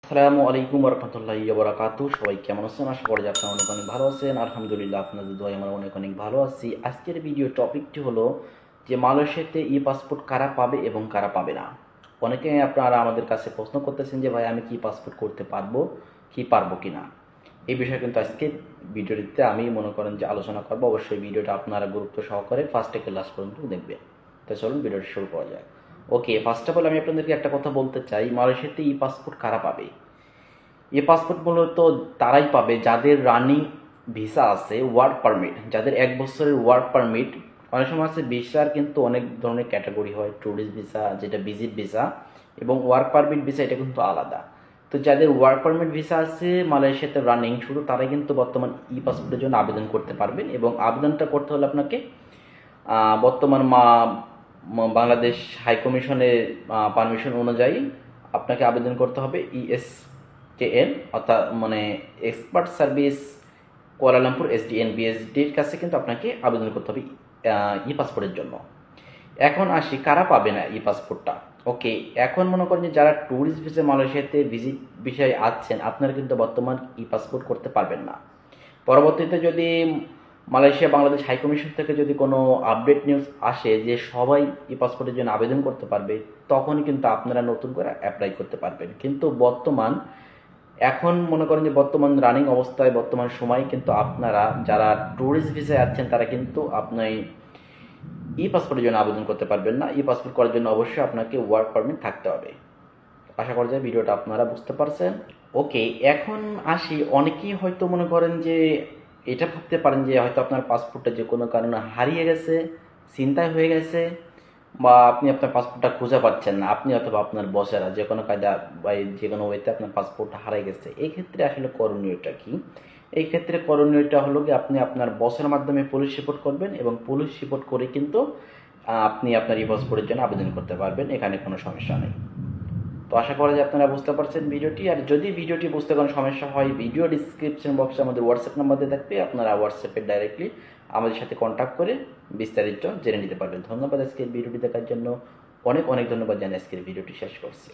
আসসালামু আলাইকুম রহমতুল্লাহি ওয়া বারাকাতুহু। সবাই কেমন আছেন? আশা করি আপনারা অনেক অনেক ভালো আছেন। আলহামদুলিল্লাহ, আপনাদের দোয়ায় আমরা অনেক অনেক ভালো আছি। আজকের ভিডিও টপিকটি হলো যে মালয়েশিয়াতে ই পাসপোর্ট কারা পাবে এবং কারা পাবে না। অনেকে আপনারা আমাদের কাছে প্রশ্ন করতেছেন যে ভাই, আমি কি পাসপোর্ট করতে পারবো কি পারবো কি না। এই বিষয়ে কিন্তু আজকে ভিডিওটিতে আমি মনে করেন যে আলোচনা করবো। অবশ্যই ভিডিওটা আপনারা গুরুত্ব সহকারে ফার্স্ট থেকে লাস্ট পর্যন্ত দেখবেন। তো চলুন ভিডিওটা শুরু করা যায়। ওকে, ফার্স্ট অফ অল আমি আপনাদেরকে একটা কথা বলতে চাই, মালয়েশিয়াতে ই পাসপোর্ট কারা পাবে। এই পাসপোর্ট মূলত তারাই পাবে যাদের রানিং ভিসা আছে, ওয়ার্ক পারমিট, যাদের 1 বছরের ওয়ার্ক পারমিট। অনেক সময় আছে ভিসার কিন্তু অনেক ধরনের ক্যাটাগরি হয়, ট্যুরিস্ট ভিসা, যেটা ভিজিট ভিসা, এবং ওয়ার্ক পারমিট ভিসা, এটা কিন্তু আলাদা। তো যাদের ওয়ার্ক পারমিট ভিসা আছে মালয়েশিয়াতে রানিং, শুধু তারাই কিন্তু বর্তমান ই পাসপোর্টের জন্য আবেদন করতে পারবেন। এবং আবেদনটা করতে হলে আপনাকে বর্তমান বাংলাদেশ হাই কমিশনের পারমিশন অনুযায়ী আপনাকে আবেদন করতে হবে ইএসকেএন, অর্থাৎ মানে এক্সপার্ট সার্ভিস কুয়ালালামপুর এসডিএন বিএসডির কাছে কিন্তু আপনাকে আবেদন করতে হবে ই পাসপোর্টের জন্য। এখন আসি কারা পাবে না ই পাসপোর্টটা। ওকে, এখন মনে করেন যে যারা ট্যুরিস্ট ভিসা মালয়েশিয়াতে ভিজিট বিষয়ে আছেন, আপনারা কিন্তু বর্তমান ই পাসপোর্ট করতে পারবেন না। পরবর্তীতে যদি মালয়েশিয়া বাংলাদেশ হাই কমিশন থেকে যদি কোনো আপডেট নিউজ আসে যে সবাই ই পাসপোর্টের জন্য আবেদন করতে পারবে, তখনই কিন্তু আপনারা নতুন করে অ্যাপ্লাই করতে পারবেন। কিন্তু এখন মনে করেন যে বর্তমান রানিং অবস্থায় বর্তমান সময় কিন্তু আপনারা যারা ট্যুরিস্ট ভিসায় আছেন তারা কিন্তু আপনার ই পাসপোর্টের জন্য আবেদন করতে পারবেন না। ই পাসপোর্ট করার জন্য অবশ্যই আপনাকে ওয়ার্ক পারমিট থাকতে হবে। আশা করা যায় ভিডিওটা আপনারা বুঝতে পারছেন। ওকে, এখন আসি, অনেকেই হয়তো মনে করেন যে এটা ভাবতে পারেন যে হয়তো আপনার পাসপোর্টটা যে কোনো কারণে হারিয়ে গেছে, ছিনতাই হয়ে গেছে, বা আপনি আপনার পাসপোর্টটা খুঁজে পাচ্ছেন না, আপনি অথবা আপনার বসেরা যে কোনো কায়দা বা যে কোনো ওয়েতে আপনার পাসপোর্টটা হারিয়ে গেছে। এই ক্ষেত্রে আসলে করণীয়টা কি? এই ক্ষেত্রে করণীয়টা হলো কি, আপনি আপনার বসের মাধ্যমে পুলিশ রিপোর্ট করবেন, এবং পুলিশ রিপোর্ট করে কিন্তু আপনি আপনার ই পাসপোর্টের জন্য আবেদন করতে পারবেন। এখানে কোনো সমস্যা নেই। তো আশা করা যায় আপনারা বুঝতে পারছেন ভিডিওটি। আর যদি ভিডিওটি বুঝতে কোনো সমস্যা হয়, ভিডিও ডিসক্রিপশন বক্সে আমাদের হোয়াটসঅ্যাপ নাম্বার দিয়ে থাকবে, আপনারা হোয়াটসঅ্যাপে ডাইরেক্টলি আমাদের সাথে কন্ট্যাক্ট করে বিস্তারিত জেনে নিতে পারবেন। ধন্যবাদ আজকের ভিডিওটি দেখার জন্য, অনেক অনেক ধন্যবাদ জানিয়ে আজকের ভিডিওটি শেষ করছি।